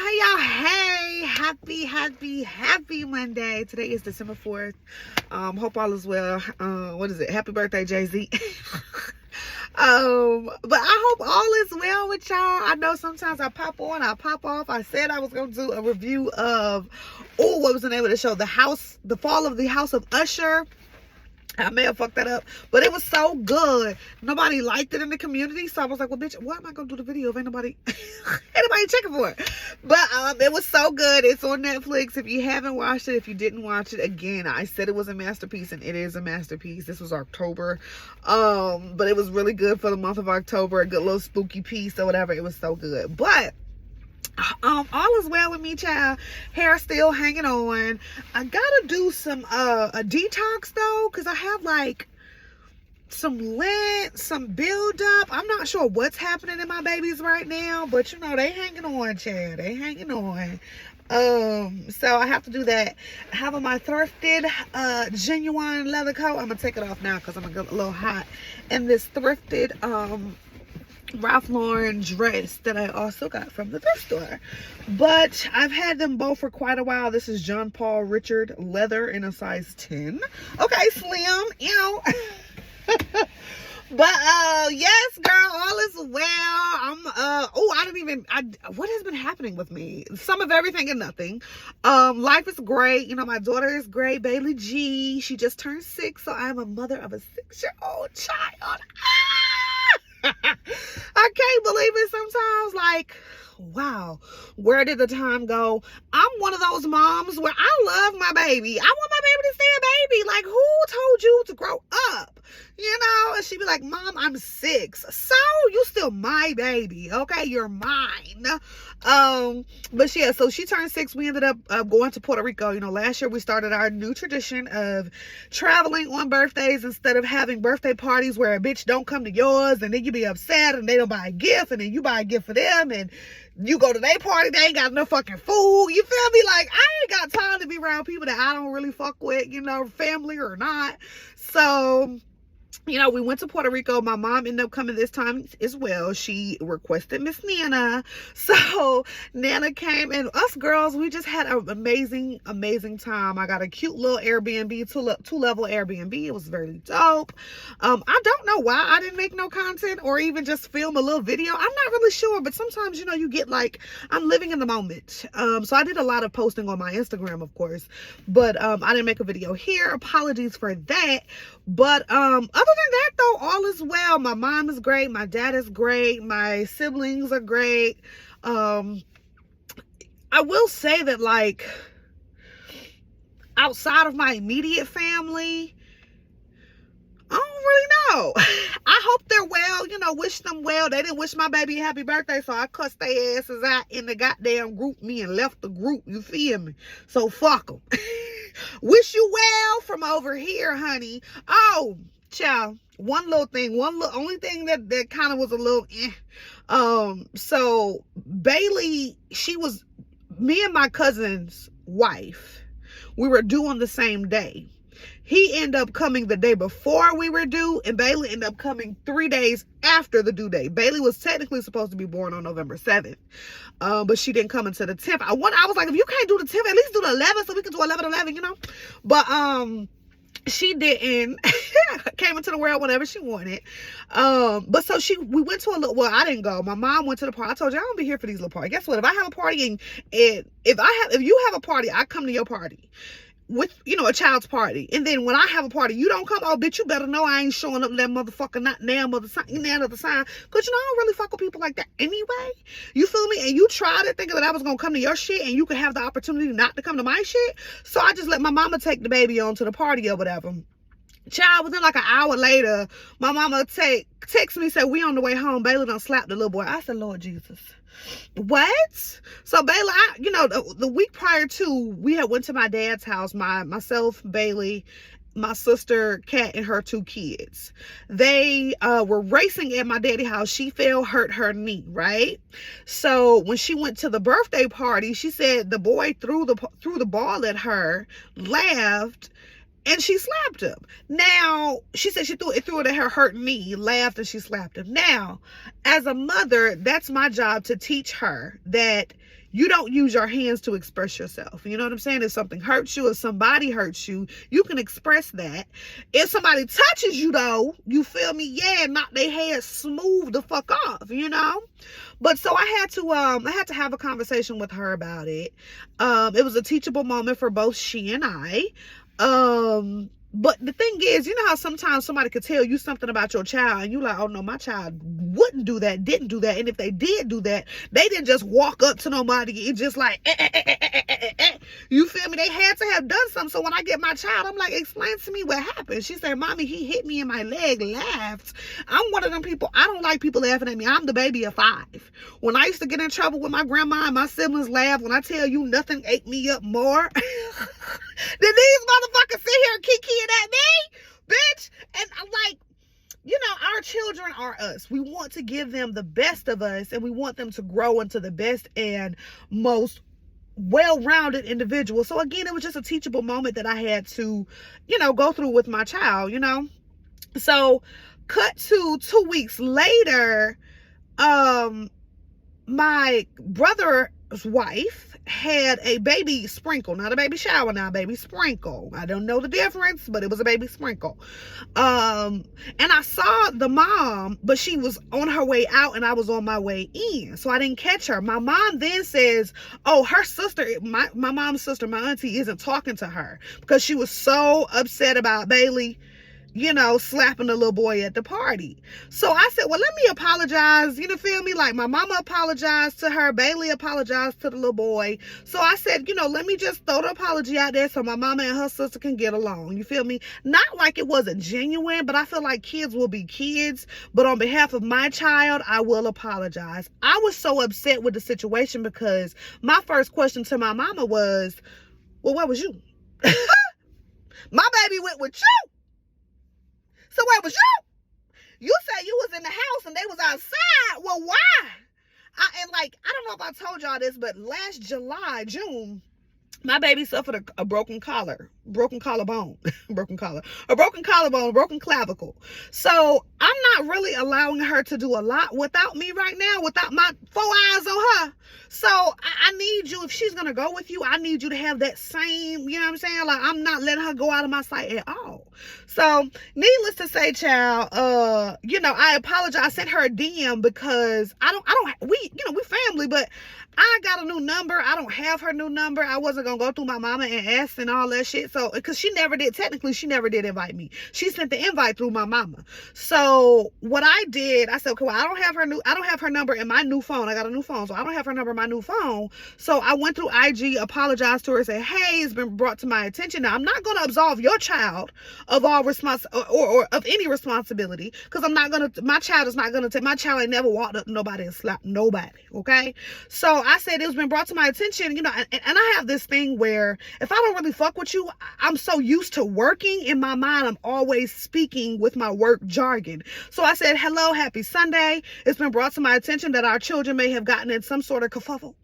Hey, happy Monday. Today is December 4th. Hope all is well. What is it? Happy birthday, Jay-Z. But I hope all is well with y'all. I know sometimes I pop on, I pop off. I said I was going to do a review of, what was the name of the show? The Fall of the House of Usher. I may have fucked that up, but it was so good. Nobody liked it in the community, so I was like, well, bitch, why am I gonna do the video if ain't nobody checking for it? But it was so good. It's on Netflix. If you haven't watched it, if you didn't watch it, again, I said it was a masterpiece, and it is a masterpiece. This was October, but it was really good for the month of October. A good little spooky piece or whatever. It was so good. But all is well with me, child. Hair still hanging on. I gotta do some a detox though, because I have like some lint, some buildup. I'm not sure what's happening in my babies right now, but you know, they hanging on, child. They hanging on. So I have to do that. I have on my thrifted genuine leather coat. I'm gonna take it off now because I'm gonna get a little hot. And this thrifted Ralph Lauren dress that I also got from the thrift store. But I've had them both for quite a while. This is John Paul Richard leather in a size 10. Okay, slim, you know. But yes, girl, all is well. What has been happening with me? Some of everything and nothing. Life is great. You know, my daughter is great, Bailey G. She just turned 6, so I'm a mother of a 6-year-old child. I can't believe it sometimes. Like, wow, where did the time go? I'm one of those moms where I love my baby. I want my baby to stay a baby. Like, who told you to grow up? You know, and she'd be like, Mom, I'm 6. So you still my baby, okay? You're mine. But yeah, so she turned 6. We ended up going to Puerto Rico. You know, last year we started our new tradition of traveling on birthdays instead of having birthday parties where a bitch don't come to yours and then you be upset and they don't buy a gift and then you buy a gift for them and you go to their party, they ain't got no fucking food. You feel me? Like, I ain't got time to be around people that I don't really fuck with, you know, family or not. So, you know, we went to Puerto Rico. My mom ended up coming this time as well. She requested Miss Nana. So Nana came, and us girls, we just had an amazing time. I got a cute little Airbnb, two-level Airbnb. It was very dope. I don't know why I didn't make no content or even just film a little video. I'm not really sure, but sometimes, you know, you get like, I'm living in the moment. So I did a lot of posting on my Instagram, of course, but I didn't make a video here. Apologies for that. But other than that though, all is well. My mom is great, my dad is great, my siblings are great. I will say that, like, outside of my immediate family, I don't really know. I hope they're well, you know, wish them well. They didn't wish my baby a happy birthday, so I cussed their asses out in the goddamn group me and left the group, you feel me? So fuck them. Wish you well from over here, honey. Oh, child, only thing that kind of was a little so Bailey, she was, me and my cousin's wife, we were due on the same day. He ended up coming the day before we were due, and Bailey ended up coming 3 days after the due date. Bailey was technically supposed to be born on November 7th, but she didn't come until the 10th. I was like, if you can't do the 10th, at least do the 11th so we can do 11/11, you know? But she didn't. Came into the world whenever she wanted. But so we went to a little, well, I didn't go. My mom went to the party. I told you I don't be here for these little parties. Guess what? If I have a party and if you have a party, I come to your party. With, you know, a child's party, and then when I have a party, you don't come. Oh, bitch, you better know I ain't showing up to that motherfucker, not now, mother sign, now the sign. Cause you know, I don't really fuck with people like that anyway. You feel me? And you tried it thinking that I was gonna come to your shit, and you could have the opportunity not to come to my shit. So I just let my mama take the baby on to the party or whatever. Child, within like an hour later, my mama text me, said, we on the way home. Bailey done slapped the little boy. I said, Lord Jesus. What? So Bailey, you know, the week prior to, we had went to my dad's house, myself, Bailey, my sister Kat, and her 2 kids. They were racing at my daddy's house. She fell, hurt her knee, right? So when she went to the birthday party, she said the boy threw the ball at her, laughed, and she slapped him. Now, she said she threw it at her hurt knee, laughed, and she slapped him. Now, as a mother, that's my job to teach her that you don't use your hands to express yourself. You know what I'm saying? If something hurts you, if somebody hurts you, you can express that. If somebody touches you, though, you feel me? Yeah, knock their head smooth the fuck off, you know? But so I had to have a conversation with her about it. It was a teachable moment for both she and I. But the thing is, you know how sometimes somebody could tell you something about your child and you like, oh no, my child wouldn't do that, didn't do that. And if they did do that, they didn't just walk up to nobody and just like, you feel me? They had to have done something. So when I get my child, I'm like, explain to me what happened. She said, mommy, he hit me in my leg, laughed. I'm one of them people, I don't like people laughing at me. I'm the baby of 5. When I used to get in trouble with my grandma and my siblings laugh, when I tell you nothing ate me up more than these motherfuckers sit here kikiing at me, bitch. And I'm like, you know, our children are us. We want to give them the best of us, and we want them to grow into the best and most well-rounded individual. So again, it was just a teachable moment that I had to, you know, go through with my child, you know. So cut to 2 weeks later, my brother's wife had a baby sprinkle, not a baby shower, now a baby sprinkle. I don't know the difference, but it was a baby sprinkle. And I saw the mom, but she was on her way out and I was on my way in, so I didn't catch her. My mom then says, oh, her sister, my mom's sister, my auntie, isn't talking to her because she was so upset about Bailey, you know, slapping the little boy at the party. So I said, well, let me apologize. You know, feel me? Like my mama apologized to her. Bailey apologized to the little boy. So I said, you know, let me just throw the apology out there so my mama and her sister can get along. You feel me? Not like it wasn't genuine, but I feel like kids will be kids. But on behalf of my child, I will apologize. I was so upset with the situation because my first question to my mama was, well, where was you? My baby went with you. So where was you? You said you was in the house and they was outside. Well, why? I don't know if I told y'all this, but last June, my baby suffered a broken collarbone, broken clavicle. So I'm not really allowing her to do a lot without me right now, without my 4 eyes on her. So I need you, if she's going to go with you, I need you to have that same, you know what I'm saying? Like, I'm not letting her go out of my sight at all. So needless to say, child, you know, I apologize. I sent her a DM because we family, but I got a new number. I don't have her new number. I wasn't going to go through my mama and ask and all that shit. So, because she never did invite me. She sent the invite through my mama. So what I did, I said, okay, well, I don't have her number in my new phone. I got a new phone. So I don't have her number in my new phone. So I went through IG, apologized to her, said, hey, it's been brought to my attention. Now, I'm not going to absolve your child of all or of any responsibility, because my child ain't never walked up to nobody and slapped nobody. Okay. So I said, it's been brought to my attention, you know, and I have this thing where if I don't really fuck with you, I'm so used to working in my mind, I'm always speaking with my work jargon. So I said, hello, happy Sunday. It's been brought to my attention that our children may have gotten in some sort of kerfuffle,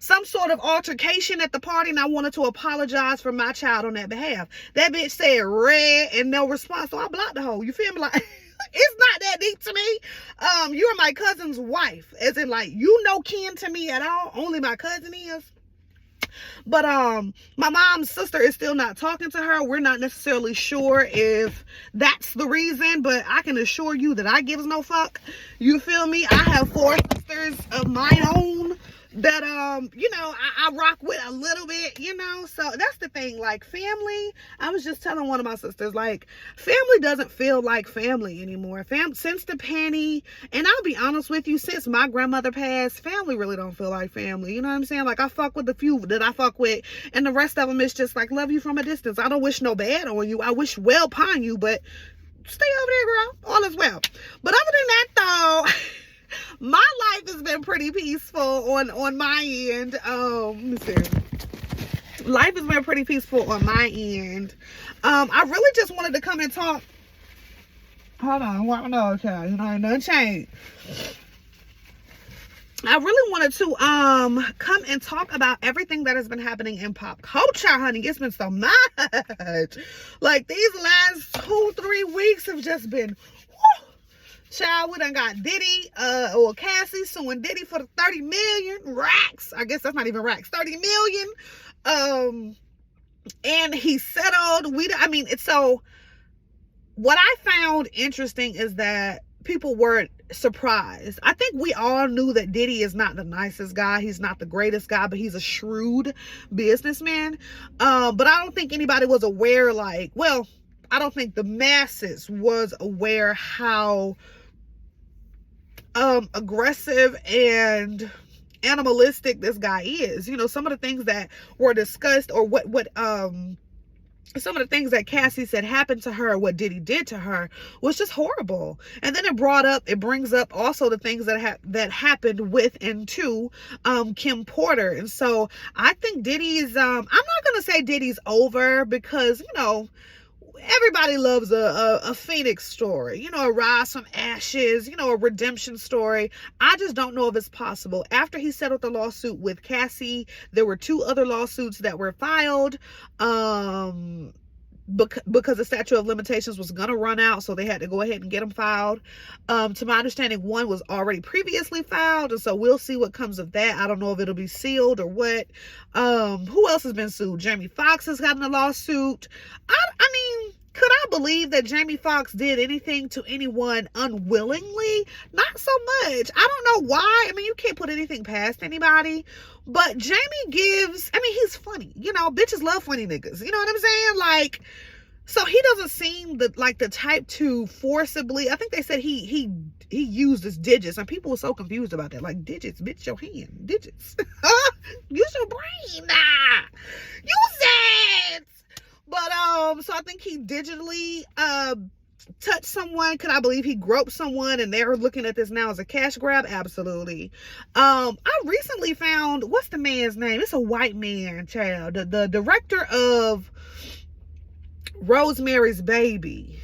some sort of altercation at the party, and I wanted to apologize for my child on that behalf. That bitch said red and no response, so I blocked the hoe. You feel me? Like, it's not that deep to me. You're my cousin's wife, as in, like, you no kin to me at all. Only my cousin is. But my mom's sister is still not talking to her. We're not necessarily sure if that's the reason, but I can assure you that I gives no fuck. You feel me? I have 4 sisters of my own that you know, I rock with a little bit, you know. So that's the thing, like, family, I was just telling one of my sisters, like, family doesn't feel like family anymore. Since the penny, and I'll be honest with you, since my grandmother passed, family really don't feel like family. You know what I'm saying? Like, I fuck with the few that I fuck with, and the rest of them is just like, love you from a distance. I don't wish no bad on you. I wish well upon you, but stay over there, girl. All is well. But other than that, though, my life has been pretty peaceful on my end. Let me see. Life has been pretty peaceful on my end. I really just wanted to come and talk. Hold on, no, child. You know, ain't nothing changed. I really wanted to come and talk about everything that has been happening in pop culture, honey. It's been so much. Like these last 2-3 weeks have just been whew. Child, we done got Diddy, or Cassie suing Diddy for the 30 million racks. I guess that's not even racks, 30 million. And he settled. So what I found interesting is that people were surprised. I think we all knew that Diddy is not the nicest guy. He's not the greatest guy, but he's a shrewd businessman. But I don't think anybody was aware, I don't think the masses was aware how aggressive and animalistic this guy is. You know, some of the things that were discussed, or some of the things that Cassie said happened to her, what Diddy did to her, was just horrible. And then it brings up also the things that happened with and to Kim Porter. And so I think Diddy's I'm not gonna say Diddy's over, because everybody loves a phoenix story, a rise from ashes, a redemption story. I just don't know if it's possible. After he settled the lawsuit with Cassie, there were 2 other lawsuits that were filed because the statute of limitations was going to run out, so they had to go ahead and get them filed. To my understanding, one was already previously filed, and so we'll see what comes of that. I don't know if it'll be sealed or what. Who else has been sued? Jamie Foxx has gotten a lawsuit. I mean, could I believe that Jamie Foxx did anything to anyone unwillingly? Not so much. I don't know why. I mean, you can't put anything past anybody. But Jamie he's funny. Bitches love funny niggas. You know what I'm saying? So he doesn't seem the type to forcibly. I think they said he used his digits, and people were so confused about that. Like, digits, bitch, your hand, digits. Use your brain. Use it. But so I think he digitally touched someone. Could I believe he groped someone and they're looking at this now as a cash grab? Absolutely. I recently found, what's the man's name? It's a white man, child. The director of Rosemary's Baby.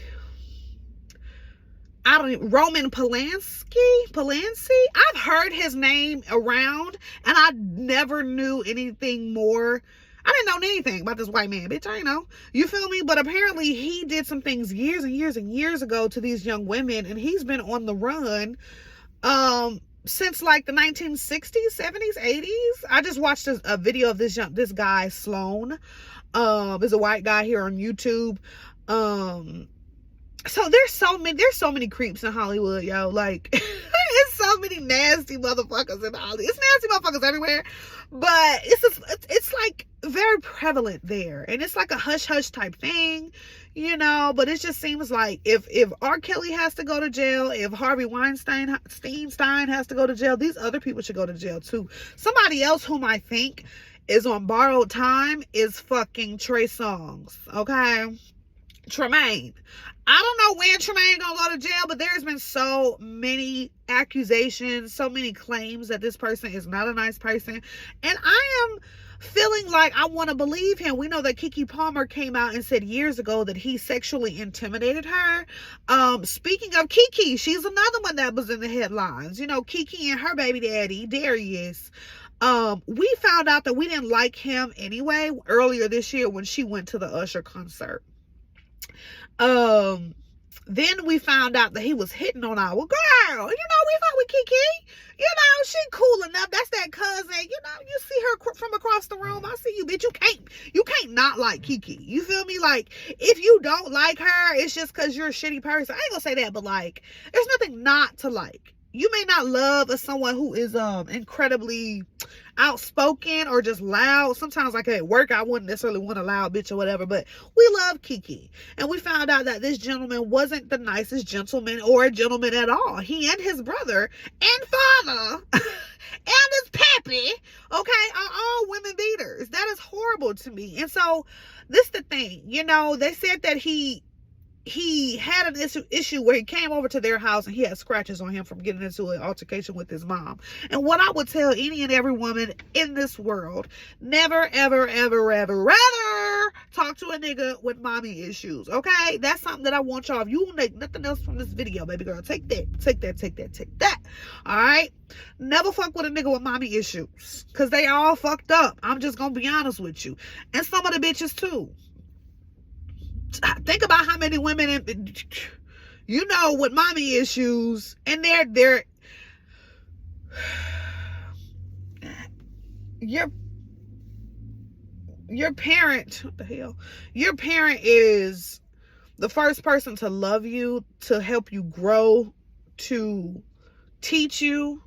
Roman Polanski. I've heard his name around, and I never knew anything more. I didn't know anything about this white man, bitch. I ain't know. You feel me? But apparently he did some things years and years and years ago to these young women, and he's been on the run since the 1960s, 70s, 80s. I just watched a video of this guy, Sloan. Is a white guy here on YouTube. So there's so many creeps in Hollywood, yo. It's so many nasty motherfuckers in Hollywood. It's nasty motherfuckers everywhere, but it's very prevalent there, and it's like a hush hush type thing, But it just seems like if R. Kelly has to go to jail, if Harvey Weinstein has to go to jail, these other people should go to jail too. Somebody else whom I think is on borrowed time is fucking Trey Songz, okay? Tremaine. I don't know when Tremaine gonna go to jail, but there's been so many accusations, so many claims that this person is not a nice person, and I am feeling like I want to believe him. We know that Keke Palmer came out and said years ago that he sexually intimidated her. Speaking of Keke, she's another one that was in the headlines. Keke and her baby daddy, Darius. We found out that we didn't like him anyway earlier this year when she went to the Usher concert. Then we found out that he was hitting on our girl. We fuck with Keke. She cool enough. That's that cousin. You see her from across the room. I see you, bitch. You can't not like Keke. You feel me? If you don't like her, it's just because you're a shitty person. I ain't gonna say that, but there's nothing not to like. You may not love someone who is incredibly outspoken or just loud. Sometimes at work I wouldn't necessarily want a loud bitch or whatever, but we love Keke. And we found out that this gentleman wasn't the nicest gentleman or a gentleman at all. He and his brother and father and his pappy, okay, are all women beaters. That is horrible to me. And so this is the thing, they said that he had an issue where he came over to their house and he had scratches on him from getting into an altercation with his mom. And what I would tell any and every woman in this world, never, ever, ever, ever, ever talk to a nigga with mommy issues, okay? That's something that I want y'all. If you want take nothing else from this video, baby girl, take that, take that, take that, take that. All right? Never fuck with a nigga with mommy issues, because they all fucked up. I'm just gonna be honest with you. And some of the bitches too. Think about how many women, you know, with mommy issues, and they're your parent, what the hell? Your parent is the first person to love you, to help you grow, to teach you.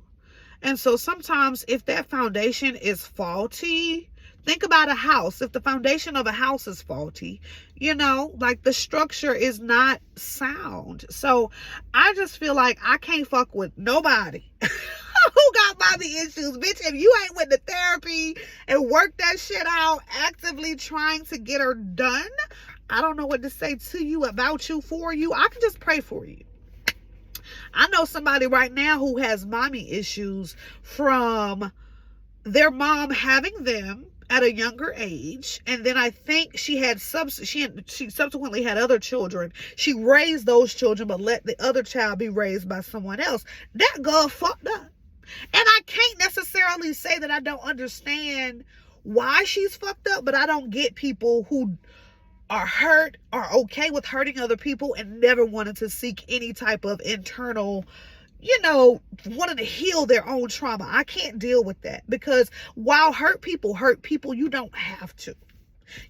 And so sometimes if that foundation is faulty, think about a house. If the foundation of a house is faulty, you know, like the structure is not sound. So I just feel like I can't fuck with nobody who got mommy issues. Bitch, if you ain't with the therapy and work that shit out, actively trying to get her done, I don't know what to say to you, about you, for you. I can just pray for you. I know somebody right now who has mommy issues from their mom having them at a younger age, and then I think she subsequently had other children. She raised those children but let the other child be raised by someone else. That girl fucked up. And I can't necessarily say that I don't understand why she's fucked up, but I don't get people who are hurt, are okay with hurting other people, and never wanted to seek any type of internal, you know, wanting to heal their own trauma. I can't deal with that, because while hurt people, you don't have to.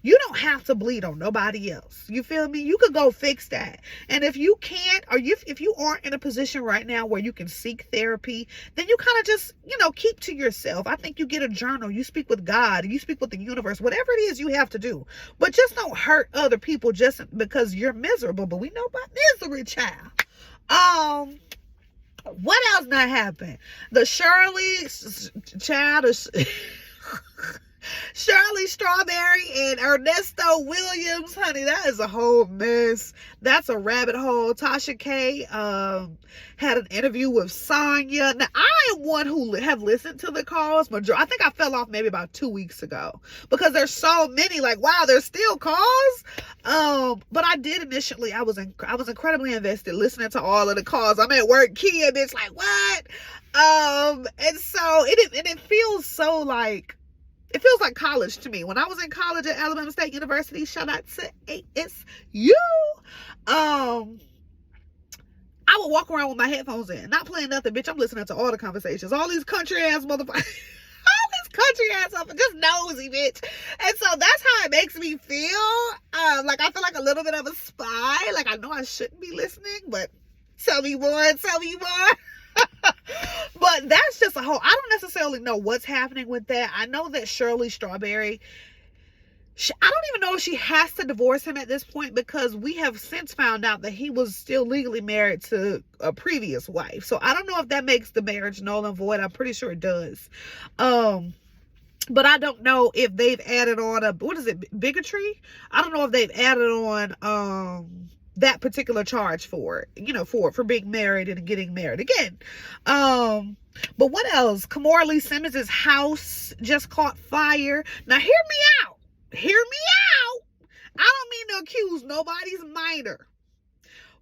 You don't have to bleed on nobody else. You feel me? You could go fix that. And if you can't, or if you aren't in a position right now where you can seek therapy, then you kind of just, you know, keep to yourself. I think you get a journal, you speak with God, you speak with the universe, whatever it is you have to do. But just don't hurt other people just because you're miserable. But we know about misery, child. What else not happened? The Shirley child is Shirley Strawberry and Ernesto Williams, honey, that is a whole mess. That's a rabbit hole. Tasha K had an interview with Sonya. Now, I am one who have listened to the calls. I think I fell off maybe about 2 weeks ago, because there's so many. Like, wow, there's still calls. But I did initially. I was incredibly invested listening to all of the calls. I'm at work, Kia, bitch, like, what? And so it feels so like, it feels like college to me. When I was in college at Alabama State University, shout out to ASU, I would walk around with my headphones in, not playing nothing, bitch. I'm listening to all the conversations, all these country ass motherfuckers, all these country ass stuff, just nosy, bitch. And so that's how it makes me feel. Like, I feel like a little bit of a spy. Like, I know I shouldn't be listening, but tell me more, tell me more. But that's just a whole, I don't necessarily know what's happening with that. I know that Shirley Strawberry, I don't even know if she has to divorce him at this point, because we have since found out that he was still legally married to a previous wife. So I don't know if that makes the marriage null and void. I'm pretty sure it does. But I don't know if they've added on bigotry? I don't know if they've added on that particular charge for it, you know, for being married and getting married again. But what else? Kimora Lee Simmons' house just caught fire. Now hear me out. Hear me out. I don't mean to accuse nobody's minor,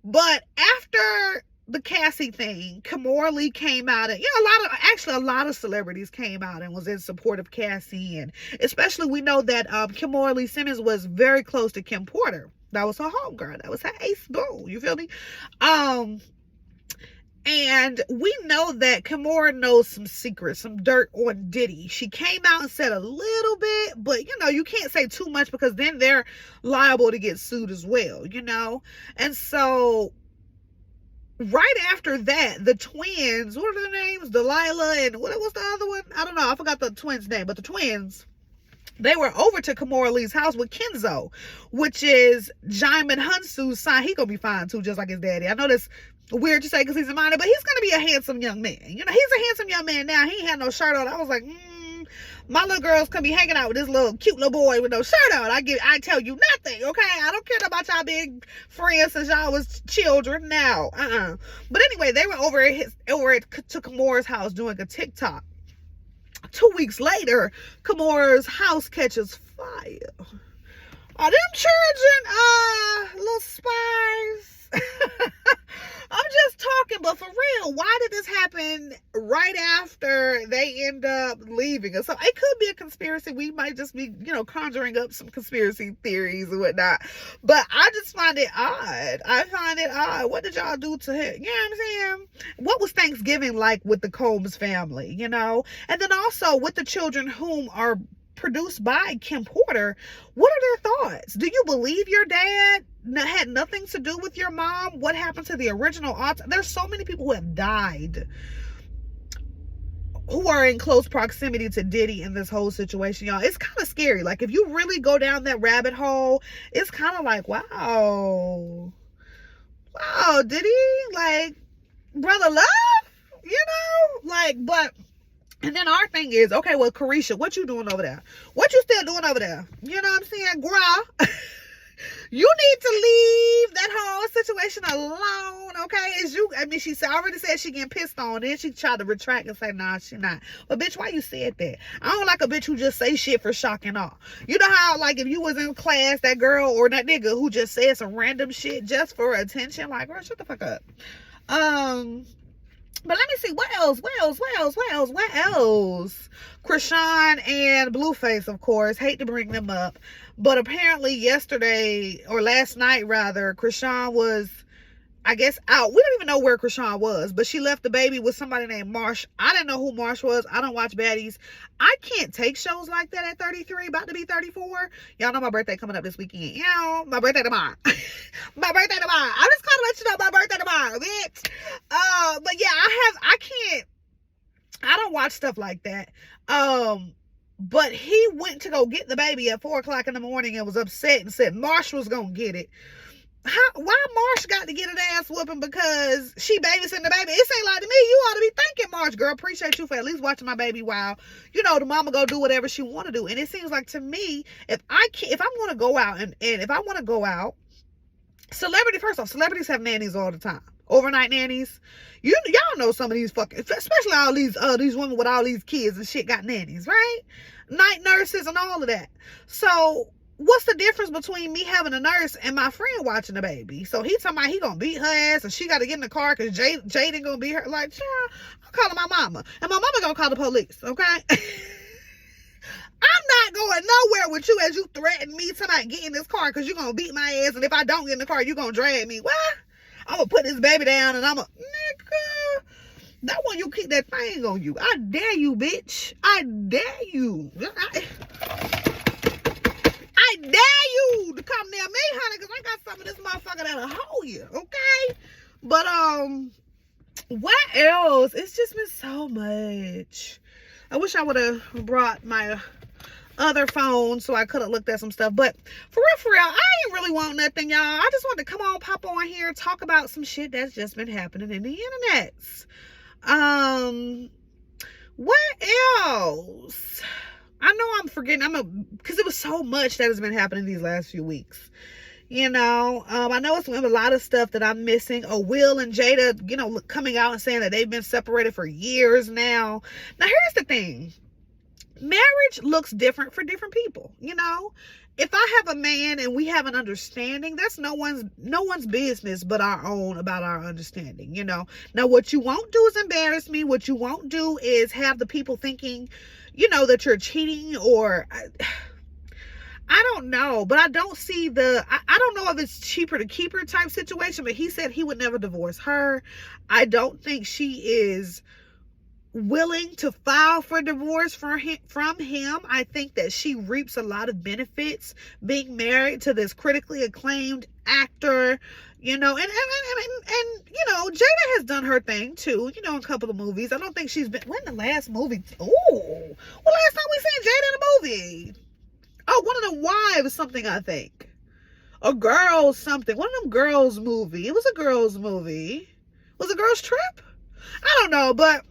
but after the Cassie thing, Kimora Lee came out, and, you know, a lot of celebrities came out and was in support of Cassie, and especially we know that Kimora Lee Simmons was very close to Kim Porter. That was her homegirl. That was her ace boo. You feel me? And we know that Kimora knows some secrets, some dirt on Diddy. She came out and said a little bit, but, you know, you can't say too much, because then they're liable to get sued as well, you know? And so right after that, the twins, what are their names? Delilah and what was the other one? I don't know. I forgot the twins' name, but the twins, they were over to Kimora Lee's house with Kenzo, which is Jaimin Hunsu's son. He gonna be fine too, just like his daddy. I know that's weird to say because he's a minor, but he's gonna be a handsome young man. You know, he's a handsome young man now. He ain't had no shirt on. I was like, my little girls can be hanging out with this little cute little boy with no shirt on. I tell you nothing, okay? I don't care about y'all big friends since y'all was children now. But anyway, they were over to Kimora's house doing a TikTok. 2 weeks later, Kimora's house catches fire. Are them children little spies? I'm just talking, but for real, why did this happen right after they end up leaving us? So it could be a conspiracy. We might just be, conjuring up some conspiracy theories and whatnot. But I just find it odd. I find it odd. What did y'all do to him? You know what I'm saying? What was Thanksgiving like with the Combs family, And then also with the children whom are produced by Kim Porter, what are their thoughts? Do you believe your dad had nothing to do with your mom? What happened to the original aunt? There's so many people who have died who are in close proximity to Diddy in this whole situation, y'all. It's kind of scary. Like, if you really go down that rabbit hole, it's kind of like, wow, Diddy, like, brother love, but and then our thing is, okay, well, Caresha, what you doing over there? What you still doing over there? You know what I'm saying? Girl, you need to leave that whole situation alone, okay? She already said she getting pissed on. Then she tried to retract and say, nah, she not. But bitch, why you said that? I don't like a bitch who just say shit for shock and awe. You know how, like, if you was in class, that girl or that nigga who just said some random shit just for attention, like, girl, shut the fuck up. But let me see, what else? Chrisean and Blueface, of course. Hate to bring them up. But apparently yesterday, or last night rather, Chrisean was, I guess, out. We don't even know where Chrisean was, but she left the baby with somebody named Marsh. I didn't know who Marsh was. I don't watch baddies. I can't take shows like that at 33, about to be 34. Y'all know my birthday coming up this weekend. My birthday tomorrow. My birthday tomorrow. I'm just gonna let you know my birthday tomorrow, bitch. But yeah, I don't watch stuff like that. But he went to go get the baby at 4 o'clock in the morning and was upset and said Marsh was gonna get it. Why Marsh got to get an ass whooping because she babysitting the baby? It ain't like to me. You ought to be thanking Marsh, girl. Appreciate you for at least watching my baby while, the mama go do whatever she want to do. And it seems like to me, if I'm going to go out and if I want to go out, celebrities have nannies all the time. Overnight nannies. Y'all know some of these especially all these women with all these kids and shit got nannies, right? Night nurses and all of that. So what's the difference between me having a nurse and my friend watching the baby? So he talking about he gonna beat her ass and she gotta get in the car because Jaden gonna beat her. Like, child, I'm calling my mama. And my mama gonna call the police, okay? I'm not going nowhere with you as you threaten me tonight, get in this car because you're gonna beat my ass, and if I don't get in the car, you're gonna drag me. What? I'm gonna put this baby down and nigga, that one you keep that thing on you. I dare you, bitch. I dare you. I dare you to come near me, honey, because I got some of this motherfucker that'll hold you, okay? But, what else? It's just been so much. I wish I would have brought my other phone so I could have looked at some stuff. But for real, I ain't really want nothing, y'all. I just wanted to come on, pop on here, talk about some shit that's just been happening in the internets. What else? I know I'm forgetting. Because it was so much that has been happening these last few weeks. I know it's a lot of stuff that I'm missing. Will and Jada, coming out and saying that they've been separated for years now. Now, here's the thing. Marriage looks different for different people. If I have a man and we have an understanding, that's no one's business but our own about our understanding. Now what you won't do is embarrass me. What you won't do is have the people thinking, that you're cheating, or I don't know, but I don't see I don't know if it's cheaper to keep her type situation, but he said he would never divorce her. I don't think she is willing to file for divorce from him. I think that she reaps a lot of benefits being married to this critically acclaimed actor, and Jada has done her thing too, a couple of movies. I don't think she's been, when the last movie, last time we seen Jada in a movie? Oh, one of the wives something, I think. A girl something. One of them girls movie. It was a girls movie. Was it Girls Trip? I don't know, but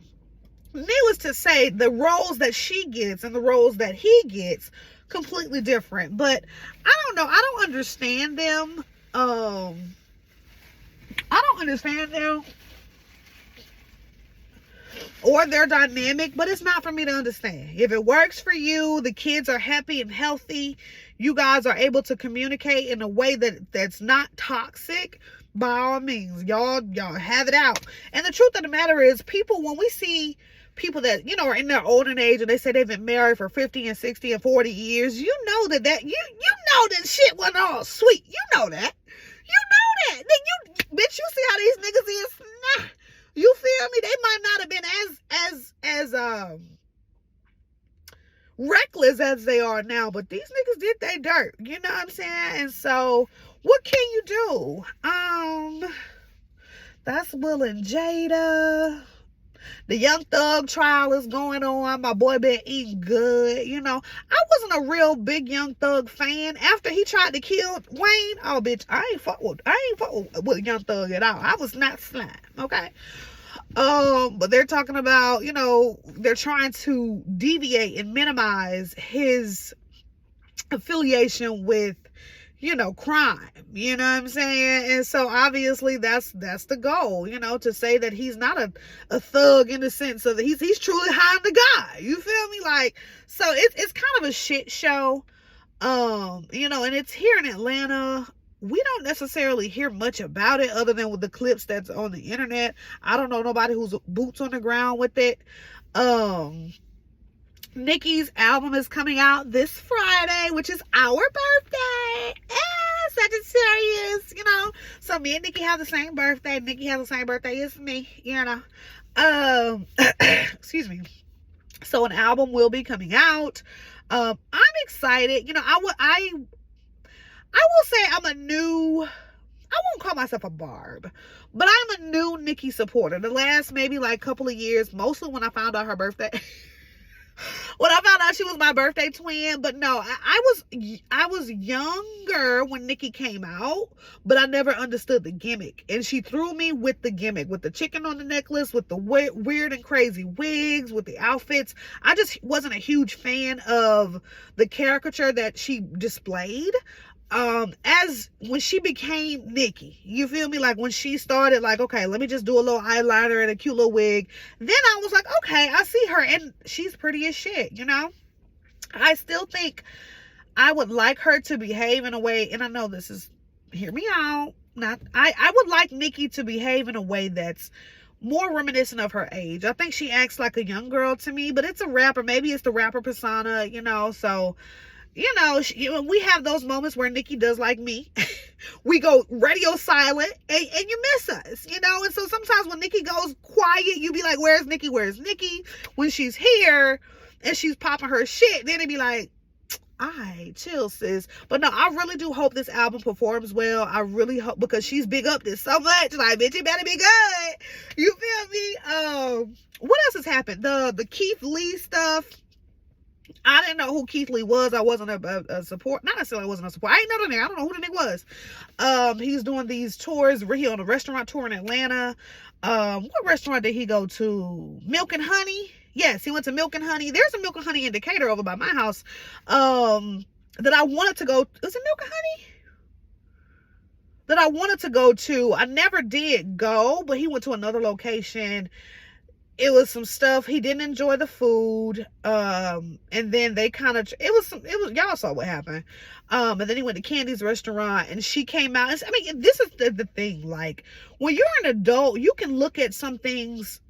needless to say, the roles that she gets and the roles that he gets, completely different. But I don't know. I don't understand them. or their dynamic, but it's not for me to understand. If it works for you, the kids are happy and healthy, you guys are able to communicate in a way that's not toxic, by all means, y'all have it out. And the truth of the matter is, people, when we see people that, you know, are in their older age and they say they've been married for 50 and 60 and 40 years, you know that you know that shit wasn't all sweet. You know that. You know that. Then bitch, you see how these niggas is? Nah. You feel me? They might not have been as reckless as they are now, but these niggas did they dirt. You know what I'm saying? And so, what can you do? That's Will and Jada. The Young Thug trial is going on. My boy been eating good. You know, I wasn't a real big Young Thug fan. After he tried to kill Wayne, oh bitch, I ain't fuck with Young Thug at all. I was not slime, okay? But they're talking about, you know, they're trying to deviate and minimize his affiliation with, you know, crime. You know what I'm saying? And so obviously that's the goal, you know, to say that he's not a thug in the sense of he's truly high on the guy. You feel me? Like, so it's kind of a shit show. You know, and it's here in Atlanta. We don't necessarily hear much about it other than with the clips that's on the internet. I don't know nobody who's boots on the ground with it. Nicki's album is coming out this Friday, which is our birthday. Sagittarius, you know. So me and Nicki have the same birthday. Nicki has the same birthday as me, you know. Excuse me. So an album will be coming out. I'm excited. You know, I will say I won't call myself a Barb, but I'm a new Nicki supporter. The last maybe like couple of years, mostly when I found out her birthday. When I found out she was my birthday twin. But no, I was younger when Nicki came out, but I never understood the gimmick. And she threw me with the gimmick, with the chicken on the necklace, with the weird and crazy wigs, with the outfits. I just wasn't a huge fan of the caricature that she displayed. As when she became Nicki, you feel me? Like when she started, like, okay, let me just do a little eyeliner and a cute little wig. Then I was like, okay, I see her, and she's pretty as shit, you know? I still think I would like her to behave in a way, and I know this is, hear me out, I would like Nicki to behave in a way that's more reminiscent of her age. I think she acts like a young girl to me, but it's a rapper. Maybe it's the rapper persona, you know, so... You know, we have those moments where Nicki does like me. We go radio silent and you miss us, you know? And so sometimes when Nicki goes quiet, you be like, where's Nicki? Where's Nicki? When she's here and she's popping her shit, then it be like, all right, chill, sis. But no, I really do hope this album performs well. I really hope, because she's big up this so much. Like, bitch, it better be good. You feel me? What else has happened? The Keith Lee stuff. I didn't know who Keith Lee was. I wasn't a support. Not necessarily I wasn't a support. I ain't know the nigga. I don't know who the nigga was. He's doing these tours. He on a restaurant tour in Atlanta. What restaurant did he go to? Milk and Honey. Yes, he went to Milk and Honey. There's a Milk and Honey in Decatur over by my house. That I wanted to go. Was it Milk and Honey? That I wanted to go to. I never did go, but he went to another location. It was some stuff. He didn't enjoy the food. And then they kind of, it was, y'all saw what happened. And then he went to Candy's restaurant and she came out. I mean, this is the thing. Like, when you're an adult, you can look at some things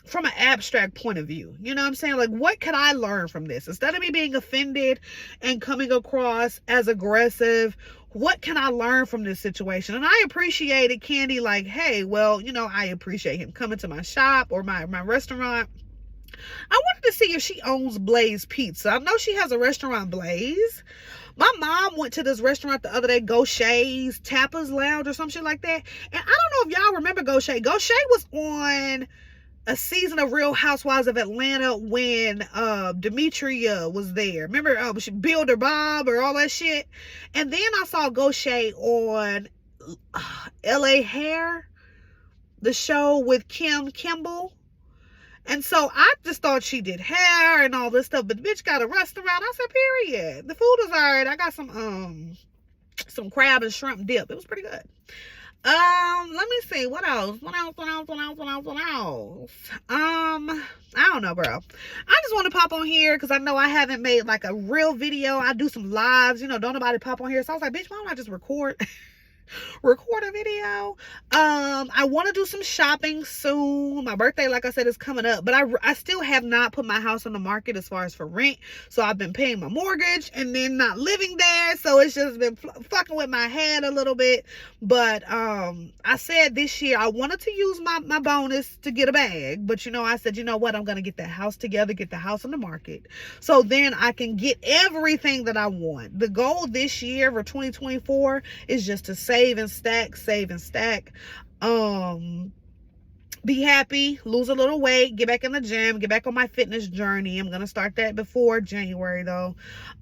from an abstract point of view. You know what I'm saying? Like, what could I learn from this? Instead of me being offended and coming across as aggressive, what can I learn from this situation? And I appreciated Candy, like, hey, well, you know, I appreciate him coming to my shop or my restaurant. I wanted to see if she owns Blaze Pizza. I know she has a restaurant, Blaze. My mom went to this restaurant the other day, Gaucher's Tapas Lounge or some shit like that. And I don't know if y'all remember Gaucher. Gaucher was on a season of Real Housewives of Atlanta when Demetria was there. Remember Builder Bob or all that shit? And then I saw Gaucher on LA Hair, the show with Kim Kimble. And so I just thought she did hair and all this stuff, but the bitch got a restaurant. I said, period. The food was all right. I got some crab and shrimp dip. It was pretty good. Let me see. What else? I don't know, girl. I just want to pop on here because I know I haven't made like a real video. I do some lives, don't nobody pop on here. So I was like, bitch, why don't I just record a video? I want to do some shopping soon. My birthday, like I said, is coming up, but I still have not put my house on the market as far as for rent. So I've been paying my mortgage and then not living there, so it's just been fucking with my head a little bit. But I said this year I wanted to use my bonus to get a bag, but I said, you know what, I'm gonna get that house together, get the house on the market, so then I can get everything that I want. The goal this year for 2024 is just to save and stack. Be happy, lose a little weight, get back in the gym, get back on my fitness journey. I'm gonna start that before January though.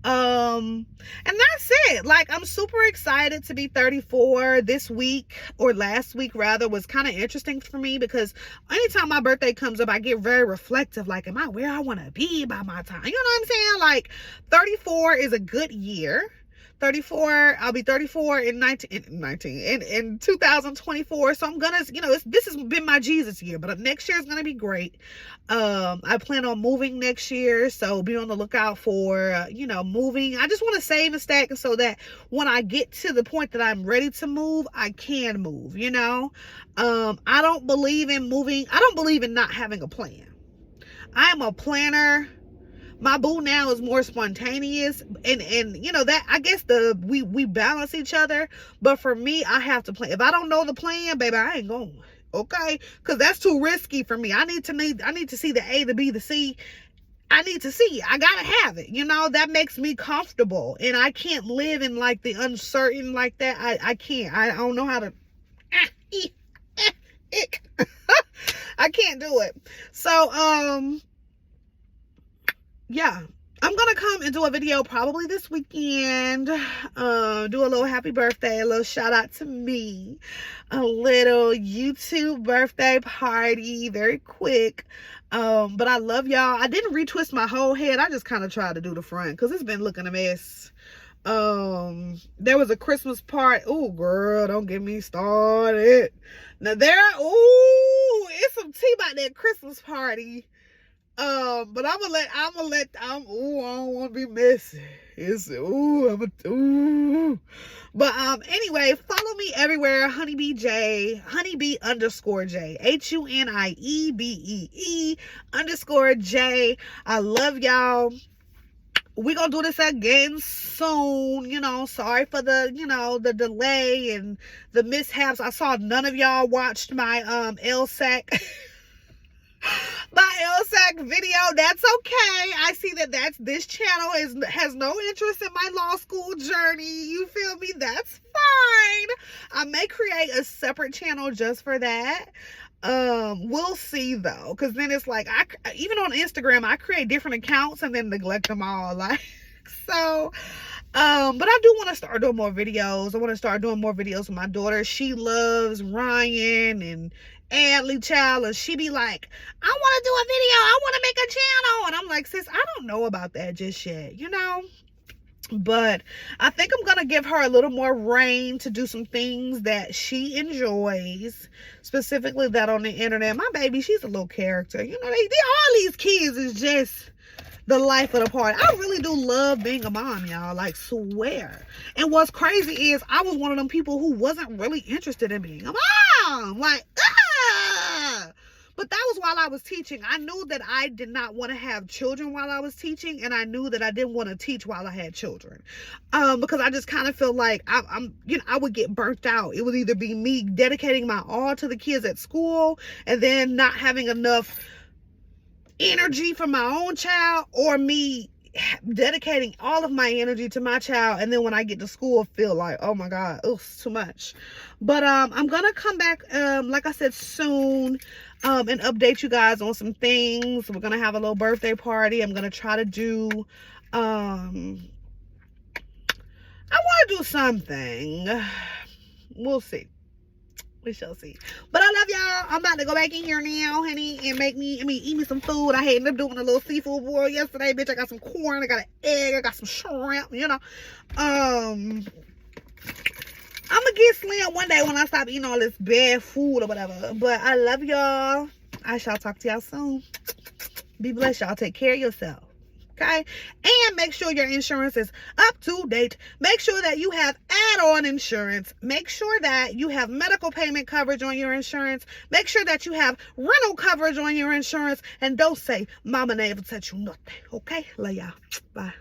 And that's it. Like, I'm super excited to be 34. This week, or last week rather, was kind of interesting for me because anytime my birthday comes up, I get very reflective. Like, am I where I want to be by my time? You know what I'm saying? Like, 34 is a good year. 34, I'll be 34 in 2024. So I'm gonna, this has been my Jesus year, but next year is gonna be great. I plan on moving next year, so be on the lookout for moving. I just want to save and stack so that when I get to the point that I'm ready to move, I can move. I don't believe in moving. I don't believe in not having a plan. I am a planner. My boo now is more spontaneous, and that, I guess we balance each other. But for me, I have to plan. If I don't know the plan, baby, I ain't going. Okay, because that's too risky for me. I need to see the A, the B, the C. I need to see. I gotta have it. That makes me comfortable, and I can't live in like the uncertain like that. I can't. I don't know how to. I can't do it. So yeah, I'm gonna come and do a video probably this weekend. Do a little happy birthday, a little shout out to me, a little YouTube birthday party, very quick. But I love y'all. I didn't retwist my whole head. I just kind of tried to do the front because it's been looking a mess. There was a Christmas party. Oh, girl, don't get me started. Now it's some tea about that Christmas party. But I don't want to be messy. But anyway, follow me everywhere, Honeybee J, Honeybee_J, HUNIEBEE_J. I love y'all. We're gonna do this again soon. Sorry for the delay and the mishaps. I saw none of y'all watched my LSAC video. That's okay. I see that this channel has no interest in my law school journey. You feel me? That's fine. I may create a separate channel just for that. We'll see though, because then it's like even on Instagram I create different accounts and then neglect them all. Like, so but I do want to start doing more videos. I want to start doing more videos with my daughter. She loves Ryan and Adley child, and she be like, I want to do a video, I want to make a channel. And I'm like, sis, I don't know about that just yet, but I think I'm gonna give her a little more reign to do some things that she enjoys, specifically that on the internet. My baby, she's a little character. All these kids is just the life of the party. I really do love being a mom, y'all, like, swear. And what's crazy is I was one of them people who wasn't really interested in being a mom, like, but that was while I was teaching. I knew that I did not want to have children while I was teaching, and I knew that I didn't want to teach while I had children, because I just kind of feel like I would get burnt out. It would either be me dedicating my all to the kids at school and then not having enough energy for my own child, or me dedicating all of my energy to my child, and then when I get to school feel like, oh my god, it's too much. But I'm gonna come back, like I said, soon, and update you guys on some things. We're gonna have a little birthday party. I'm gonna try to do I want to do something. We'll see. We shall see. But I love y'all. I'm about to go back in here now, honey, and eat me some food. I ended up doing a little seafood boil yesterday, bitch. I got some corn, I got an egg, I got some shrimp, I'm gonna get slim one day when I stop eating all this bad food or whatever. But I love y'all. I shall talk to y'all soon. Be blessed, y'all. Take care of yourself. Okay? And make sure your insurance is up to date. Make sure that you have add-on insurance. Make sure that you have medical payment coverage on your insurance. Make sure that you have rental coverage on your insurance. And don't say, Mama never touch you nothing. Okay? Love y'all. Bye.